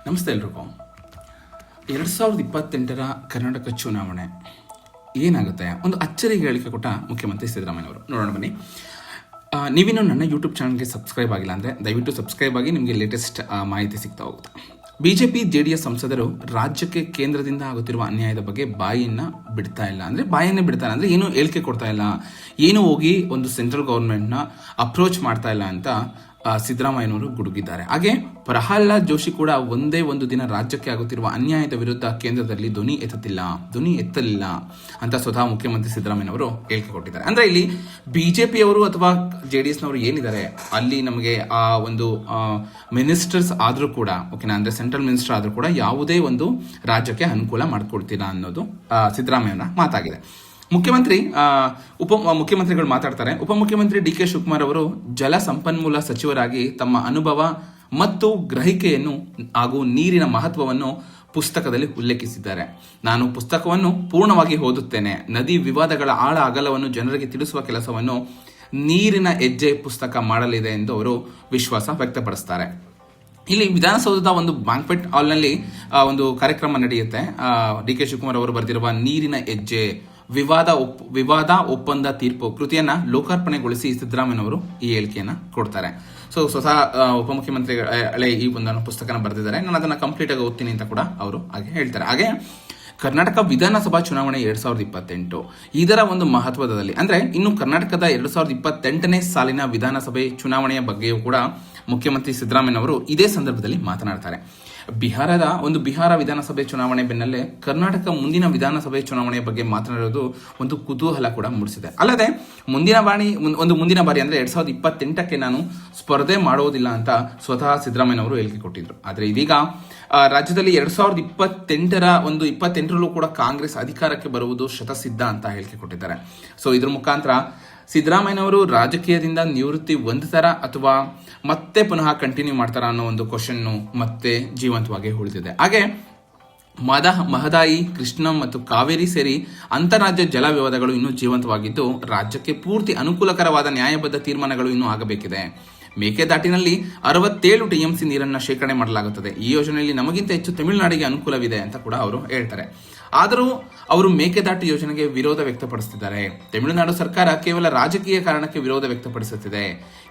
ನಮಸ್ತೆ ಎಲ್ರಿಗೂ. 2028 ಕರ್ನಾಟಕ ಚುನಾವಣೆ ಏನಾಗುತ್ತೆ? ಒಂದು ಅಚ್ಚರಿಗೆ ಹೇಳಿಕೆ ಕೊಟ್ಟ ಮುಖ್ಯಮಂತ್ರಿ ಸಿದ್ದರಾಮಯ್ಯನವರು. ನೋಡೋಣ ಬನ್ನಿ. ನೀವಿನ್ನೂ ನನ್ನ ಯೂಟ್ಯೂಬ್ ಚಾನಲ್ಗೆ ಸಬ್ಸ್ಕ್ರೈಬ್ ಆಗಿಲ್ಲ ಅಂದರೆ ದಯವಿಟ್ಟು ಸಬ್ಸ್ಕ್ರೈಬ್ ಆಗಿ, ನಿಮಗೆ ಲೇಟೆಸ್ಟ್ ಮಾಹಿತಿ ಸಿಗ್ತಾ ಹೋಗುತ್ತೆ. ಬಿಜೆಪಿ ಜೆಡಿಎಸ್ ಸಂಸದರು ರಾಜ್ಯಕ್ಕೆ ಕೇಂದ್ರದಿಂದ ಆಗುತ್ತಿರುವ ಅನ್ಯಾಯದ ಬಗ್ಗೆ ಬಾಯಿಯನ್ನೇ ಬಿಡ್ತಾ ಇಲ್ಲ ಅಂದರೆ ಏನು ಹೇಳಿಕೆ ಕೊಡ್ತಾ ಇಲ್ಲ, ಏನು ಹೋಗಿ ಒಂದು ಸೆಂಟ್ರಲ್ ಗೌರ್ಮೆಂಟ್ನ ಅಪ್ರೋಚ್ ಮಾಡ್ತಾ ಇಲ್ಲ ಅಂತ ಸಿದ್ದರಾಮಯ್ಯನವರು ಗುಡುಗಿದ್ದಾರೆ. ಹಾಗೆ ಪ್ರಹ್ಲಾದ್ ಜೋಶಿ ಕೂಡ ಒಂದೇ ಒಂದು ದಿನ ರಾಜ್ಯಕ್ಕೆ ಆಗುತ್ತಿರುವ ಅನ್ಯಾಯದ ವಿರುದ್ಧ ಕೇಂದ್ರದಲ್ಲಿ ಧ್ವನಿ ಎತ್ತಲಿಲ್ಲ ಅಂತ ಸ್ವತಃ ಮುಖ್ಯಮಂತ್ರಿ ಸಿದ್ದರಾಮಯ್ಯನವರು ಹೇಳಿಕೆ ಕೊಟ್ಟಿದ್ದಾರೆ. ಅಂದ್ರೆ ಇಲ್ಲಿ ಬಿಜೆಪಿಯವರು ಅಥವಾ ಜೆಡಿಎಸ್ನವರು ಏನಿದ್ದಾರೆ ಅಲ್ಲಿ ನಮಗೆ ಆ ಒಂದು ಮಿನಿಸ್ಟರ್ಸ್ ಆದ್ರೂ ಕೂಡ ಓಕೆನಾ, ಅಂದ್ರೆ ಸೆಂಟ್ರಲ್ ಮಿನಿಸ್ಟರ್ ಆದ್ರೂ ಕೂಡ ಯಾವುದೇ ಒಂದು ರಾಜ್ಯಕ್ಕೆ ಅನುಕೂಲ ಮಾಡ್ಕೊಡ್ತೀರಾ ಅನ್ನೋದು ಸಿದ್ದರಾಮಯ್ಯನ ಮಾತಾಗಿದೆ. ಮುಖ್ಯಮಂತ್ರಿಗಳು ಮಾತಾಡ್ತಾರೆ. ಉಪಮುಖ್ಯಮಂತ್ರಿ ಡಿ ಕೆ ಶಿವಕುಮಾರ್ ಅವರು ಜಲ ಸಂಪನ್ಮೂಲ ಸಚಿವರಾಗಿ ತಮ್ಮ ಅನುಭವ ಮತ್ತು ಗ್ರಹಿಕೆಯನ್ನು ಹಾಗೂ ನೀರಿನ ಮಹತ್ವವನ್ನು ಪುಸ್ತಕದಲ್ಲಿ ಉಲ್ಲೇಖಿಸಿದ್ದಾರೆ. ನಾನು ಪುಸ್ತಕವನ್ನು ಪೂರ್ಣವಾಗಿ ಓದುತ್ತೇನೆ. ನದಿ ವಿವಾದಗಳ ಆಳ ಅಗಲವನ್ನು ಜನರಿಗೆ ತಿಳಿಸುವ ಕೆಲಸವನ್ನು ನೀರಿನ ಹೆಜ್ಜೆ ಪುಸ್ತಕ ಮಾಡಲಿದೆ ಎಂದು ಅವರು ವಿಶ್ವಾಸ ವ್ಯಕ್ತಪಡಿಸ್ತಾರೆ. ಇಲ್ಲಿ ವಿಧಾನಸೌಧದ ಒಂದು ಬ್ಯಾಂಕ್ವೆಟ್ ಹಾಲ್ನಲ್ಲಿ ಒಂದು ಕಾರ್ಯಕ್ರಮ ನಡೆಯುತ್ತೆ. ಡಿ ಕೆ ಶಿವಕುಮಾರ್ ಅವರು ಬರೆದಿರುವ ನೀರಿನ ಹೆಜ್ಜೆ ವಿವಾದ ಒಪ್ಪಂದ ತೀರ್ಪು ಕೃತಿಯನ್ನ ಲೋಕಾರ್ಪಣೆಗೊಳಿಸಿ ಸಿದ್ದರಾಮಯ್ಯನವರು ಈ ಹೇಳಿಕೆಯನ್ನ ಕೊಡ್ತಾರೆ. ಸ್ವತಃ ಉಪಮುಖ್ಯಮಂತ್ರಿಗಳೇ ಈ ಒಂದು ಪುಸ್ತಕನ ಬರೆದಿದ್ದಾರೆ. ನಾನು ಅದನ್ನ ಕಂಪ್ಲೀಟ್ ಆಗಿ ಓದ್ತೀನಿ ಅಂತ ಕೂಡ ಅವರು ಹಾಗೆ ಹೇಳ್ತಾರೆ. ಹಾಗೆ ಕರ್ನಾಟಕ ವಿಧಾನಸಭಾ ಚುನಾವಣೆ 2028 ಇದರ ಒಂದು ಮಹತ್ವದಲ್ಲಿ ಅಂದ್ರೆ ಇನ್ನು ಕರ್ನಾಟಕದ 2028ನೇ ಸಾಲಿನ ವಿಧಾನಸಭೆ ಚುನಾವಣೆಯ ಬಗ್ಗೆಯೂ ಕೂಡ ಮುಖ್ಯಮಂತ್ರಿ ಸಿದ್ದರಾಮಯ್ಯನವರು ಇದೇ ಸಂದರ್ಭದಲ್ಲಿ ಮಾತನಾಡ್ತಾರೆ. ಬಿಹಾರ ವಿಧಾನಸಭೆ ಚುನಾವಣೆ ಬೆನ್ನಲ್ಲೇ ಕರ್ನಾಟಕ ಮುಂದಿನ ವಿಧಾನಸಭೆ ಚುನಾವಣೆಯ ಬಗ್ಗೆ ಮಾತನಾಡೋದು ಒಂದು ಕುತೂಹಲ ಕೂಡ ಮೂಡಿಸಿದೆ. ಅಲ್ಲದೆ ಮುಂದಿನ ಬಾರಿ ಅಂದ್ರೆ 2028ಕ್ಕೆ ನಾನು ಸ್ಪರ್ಧೆ ಮಾಡೋದಿಲ್ಲ ಅಂತ ಸ್ವತಃ ಸಿದ್ದರಾಮಯ್ಯನವರು ಹೇಳಿಕೆ ಕೊಟ್ಟಿದ್ರು. ಆದ್ರೆ ಇದೀಗ ರಾಜ್ಯದಲ್ಲಿ 2028ರಲ್ಲೂ ಕೂಡ ಕಾಂಗ್ರೆಸ್ ಅಧಿಕಾರಕ್ಕೆ ಬರುವುದು ಶತಸಿದ್ಧ ಅಂತ ಹೇಳಿಕೆ ಕೊಟ್ಟಿದ್ದಾರೆ. ಇದ್ರ ಮುಖಾಂತರ ಸಿದ್ದರಾಮಯ್ಯನವರು ರಾಜಕೀಯದಿಂದ ನಿವೃತ್ತಿ ಹೊಂದುತ್ತಾರಾ ಅಥವಾ ಮತ್ತೆ ಪುನಃ ಕಂಟಿನ್ಯೂ ಮಾಡ್ತಾರಾ ಅನ್ನೋ ಒಂದು ಕ್ವಶನ್ ಮತ್ತೆ ಜೀವಂತವಾಗಿ ಉಳಿದಿದೆ. ಹಾಗೆ ಮಹದಾಯಿ, ಕೃಷ್ಣ ಮತ್ತು ಕಾವೇರಿ ಸೇರಿ ಅಂತಾರಾಜ್ಯ ಜಲ ವಿವಾದಗಳು ಇನ್ನೂ ಜೀವಂತವಾಗಿದ್ದು ರಾಜ್ಯಕ್ಕೆ ಪೂರ್ತಿ ಅನುಕೂಲಕರವಾದ ನ್ಯಾಯಬದ್ಧ ತೀರ್ಮಾನಗಳು ಇನ್ನೂ ಆಗಬೇಕಿದೆ. ಮೇಕೆದಾಟಿನಲ್ಲಿ 67 ಟಿಎಂಸಿ ನೀರನ್ನು ಶೇಖರಣೆ ಮಾಡಲಾಗುತ್ತದೆ. ಈ ಯೋಜನೆಯಲ್ಲಿ ನಮಗಿಂತ ಹೆಚ್ಚು ತಮಿಳುನಾಡಿಗೆ ಅನುಕೂಲವಿದೆ ಅಂತ ಕೂಡ ಅವರು ಹೇಳ್ತಾರೆ. ಆದರೂ ಅವರು ಮೇಕೆದಾಟು ಯೋಜನೆಗೆ ವಿರೋಧ ವ್ಯಕ್ತಪಡಿಸುತ್ತಿದ್ದಾರೆ. ತಮಿಳುನಾಡು ಸರ್ಕಾರ ಕೇವಲ ರಾಜಕೀಯ ಕಾರಣಕ್ಕೆ ವಿರೋಧ ವ್ಯಕ್ತಪಡಿಸುತ್ತಿದೆ.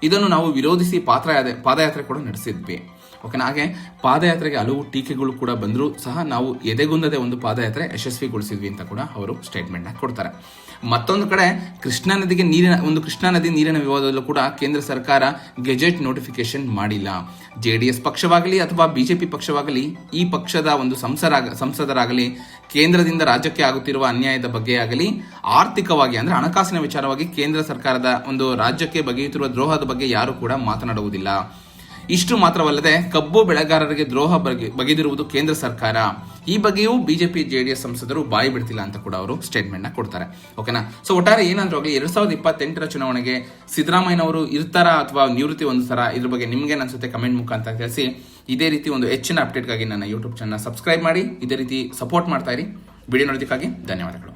ಇದನ್ನು ನಾವು ವಿರೋಧಿಸಿ ಪಾದಯಾತ್ರೆ ಕೂಡ ನಡೆಸಿದ್ವಿ. ಓಕೆನಾ. ಹಾಗೆ ಪಾದಯಾತ್ರೆಗೆ ಹಲವು ಟೀಕೆಗಳು ಕೂಡ ಬಂದರೂ ಸಹ ನಾವು ಎದೆಗುಂದದೆ ಒಂದು ಪಾದಯಾತ್ರೆ ಯಶಸ್ವಿಗೊಳಿಸಿದ್ವಿ ಅಂತ ಕೂಡ ಅವರು ಸ್ಟೇಟ್ಮೆಂಟ್ ಕೊಡ್ತಾರೆ. ಮತ್ತೊಂದು ಕಡೆ ಕೃಷ್ಣಾ ನದಿ ನೀರಿನ ವಿವಾದದಲ್ಲೂ ಕೂಡ ಕೇಂದ್ರ ಸರ್ಕಾರ ಗೆಜೆಟ್ ನೋಟಿಫಿಕೇಶನ್ ಮಾಡಿಲ್ಲ. ಜೆಡಿಎಸ್ ಪಕ್ಷವಾಗಲಿ ಅಥವಾ ಬಿಜೆಪಿ ಪಕ್ಷವಾಗಲಿ ಈ ಪಕ್ಷದ ಒಂದು ಸಂಸದರಾಗಲಿ ಕೇಂದ್ರದಿಂದ ರಾಜ್ಯಕ್ಕೆ ಆಗುತ್ತಿರುವ ಅನ್ಯಾಯದ ಬಗ್ಗೆ ಆಗಲಿ ಆರ್ಥಿಕವಾಗಿ ಅಂದ್ರೆ ಹಣಕಾಸಿನ ವಿಚಾರವಾಗಿ ಕೇಂದ್ರ ಸರ್ಕಾರದ ಒಂದು ರಾಜ್ಯಕ್ಕೆ ಬಗೆಯುತ್ತಿರುವ ದ್ರೋಹದ ಬಗ್ಗೆ ಯಾರು ಕೂಡ ಮಾತನಾಡುವುದಿಲ್ಲ. ಇಷ್ಟು ಮಾತ್ರವಲ್ಲದೆ ಕಬ್ಬು ಬೆಳೆಗಾರರಿಗೆ ದ್ರೋಹ ಬಗೆದಿರುವುದು ಕೇಂದ್ರ ಸರ್ಕಾರ. ಈ ಬಗ್ಗೆಯೂ ಬಿಜೆಪಿ ಜೆಡಿಎಸ್ ಸಂಸದರು ಬಾಯಿ ಬಿಡ್ತಿಲ್ಲ ಅಂತ ಕೂಡ ಅವರು ಸ್ಟೇಟ್ಮೆಂಟ್ ಕೊಡ್ತಾರೆ. ಓಕೆನಾ. ಒಟ್ಟಾರೆ ಏನಾದ್ರೂ ಆಗಲಿ 2028ರ ಚುನಾವಣೆಗೆ ಸಿದ್ದರಾಮಯ್ಯನವರು ಇರ್ತಾರಾ ಅಥವಾ ನಿವೃತ್ತಿ ಹೊಂದುತ್ತಾರಾ, ಇದ್ರ ಬಗ್ಗೆ ನಿಮ್ಗೆ ಅನ್ಸುತ್ತೆ ಕಮೆಂಟ್ ಮುಖಾಂತರ ತಿಳಿಸಿ. ಇದೇ ರೀತಿ ಒಂದು ಹೆಚ್ಚಿನ ಅಪ್ಡೇಟ್ಗಾಗಿ ನನ್ನ ಯೂಟ್ಯೂಬ್ ಚಾನಲ್ ಸಬ್ಸ್ಕ್ರೈಬ್ ಮಾಡಿ, ಇದೇ ರೀತಿ ಸಪೋರ್ಟ್ ಮಾಡ್ತಾ ಇರಿ. ವಿಡಿಯೋ ನೋಡೋದಕ್ಕಾಗಿ ಧನ್ಯವಾದಗಳು.